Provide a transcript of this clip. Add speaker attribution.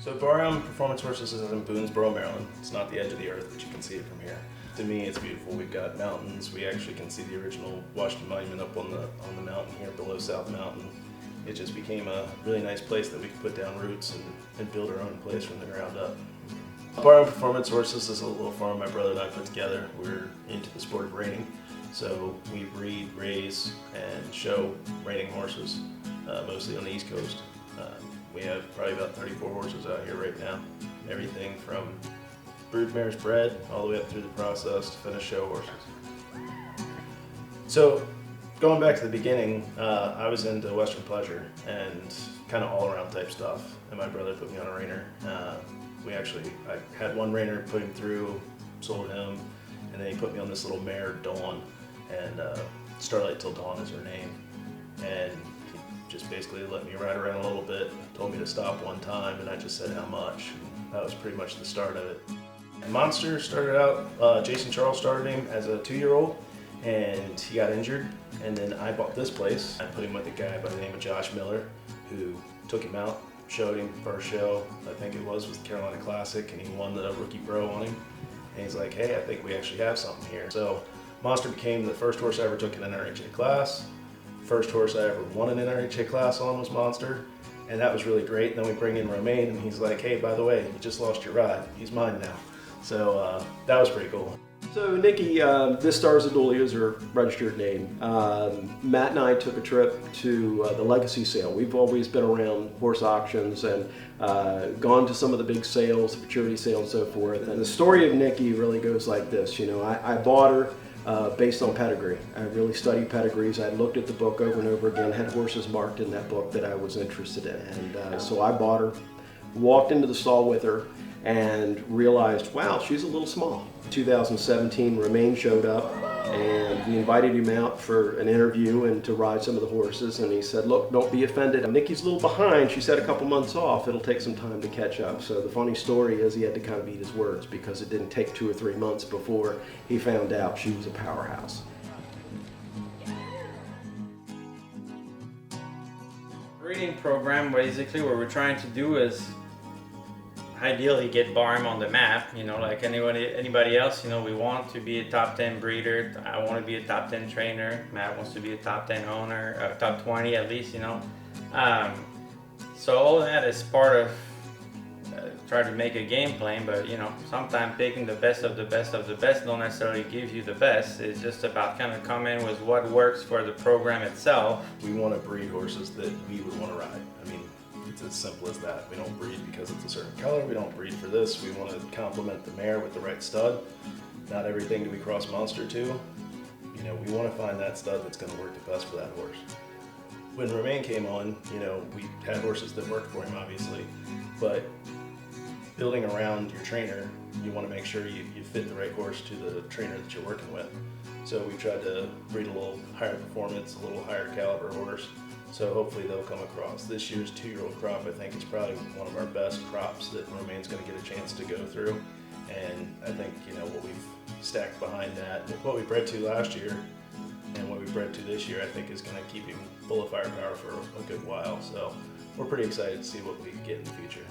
Speaker 1: So Barham Performance Horses is in Boonesboro, Maryland. It's not the edge of the earth, but you can see it from here. To me, it's beautiful. We've got mountains. We actually can see the original Washington Monument up on the mountain here below South Mountain. It just became a really nice place that we could put down roots and build our own place from the ground up. Barham Performance Horses is a little farm my brother and I put together. We're into the sport of reining, so we breed, raise, and show reining horses, mostly on the East Coast. We have probably about 34 horses out here right now. Everything from brood mares bred all the way up through the process to finished show horses. So going back to the beginning, I was into Western pleasure and kind of all around type stuff, and my brother put me on a reiner. I had one reiner, put him through, sold him, and then he put me on this little mare, Dawn, and Starlight Till Dawn is her name. And he just basically let me ride around a little bit, told me to stop one time, and I just said how much. And that was pretty much the start of it. Monster started out, Jason Charles started him as a 2-year-old, and he got injured, and then I bought this place. I put him with a guy by the name of Josh Miller, who took him out, showed him first show, I think it was the Carolina Classic, and he won the Rookie Pro on him. And he's like, hey, I think we actually have something here. So Monster became the first horse I ever took in an NRHA class. First horse I ever won an NRHA class on was Monster, and that was really great. And then we bring in Romain, and he's like, hey, by the way, you just lost your ride. He's mine now. So that was pretty cool.
Speaker 2: So Nikki, this Stars of Dooley is her registered name. Matt and I took a trip to the Legacy sale. We've always been around horse auctions and gone to some of the big sales, futurity sales and so forth. And the story of Nikki really goes like this. You know, I bought her based on pedigree. I really studied pedigrees. I looked at the book over and over again, had horses marked in that book that I was interested in. And so I bought her, walked into the stall with her, and realized, wow, she's a little small. 2017, Romain showed up, and we invited him out for an interview and to ride some of the horses, and he said, look, don't be offended. Nikki's a little behind. She said a couple months off. It'll take some time to catch up. So the funny story is he had to kind of eat his words because it didn't take 2 or 3 months before he found out she was a powerhouse.
Speaker 3: Breeding program, basically what we're trying to do is ideally get Barham on the map, you know, like anybody else. You know, we want to be a top 10 breeder. I want to be a top 10 trainer. Matt wants to be a top 10 owner, top 20 at least, you know. So all of that is part of trying to make a game plan, but you know, sometimes picking the best of the best of the best don't necessarily give you the best. It's just about kind of coming with what works for the program itself.
Speaker 1: We want to breed horses that we would want to ride. I mean, it's as simple as that. We don't breed because it's a certain color. We don't breed for this. We want to complement the mare with the right stud. Not everything do we cross Monster to. You know, we want to find that stud that's going to work the best for that horse. When Romain came on, you know, we had horses that worked for him, obviously, but building around your trainer, you want to make sure you fit the right horse to the trainer that you're working with. So we tried to breed a little higher performance, a little higher caliber horse. So hopefully they'll come across. This year's 2-year-old crop, I think, is probably one of our best crops that Romain's going to get a chance to go through. And I think, you know, what we've stacked behind that, what we bred to last year and what we bred to this year, I think is going to keep him full of firepower for a good while. So we're pretty excited to see what we get in the future.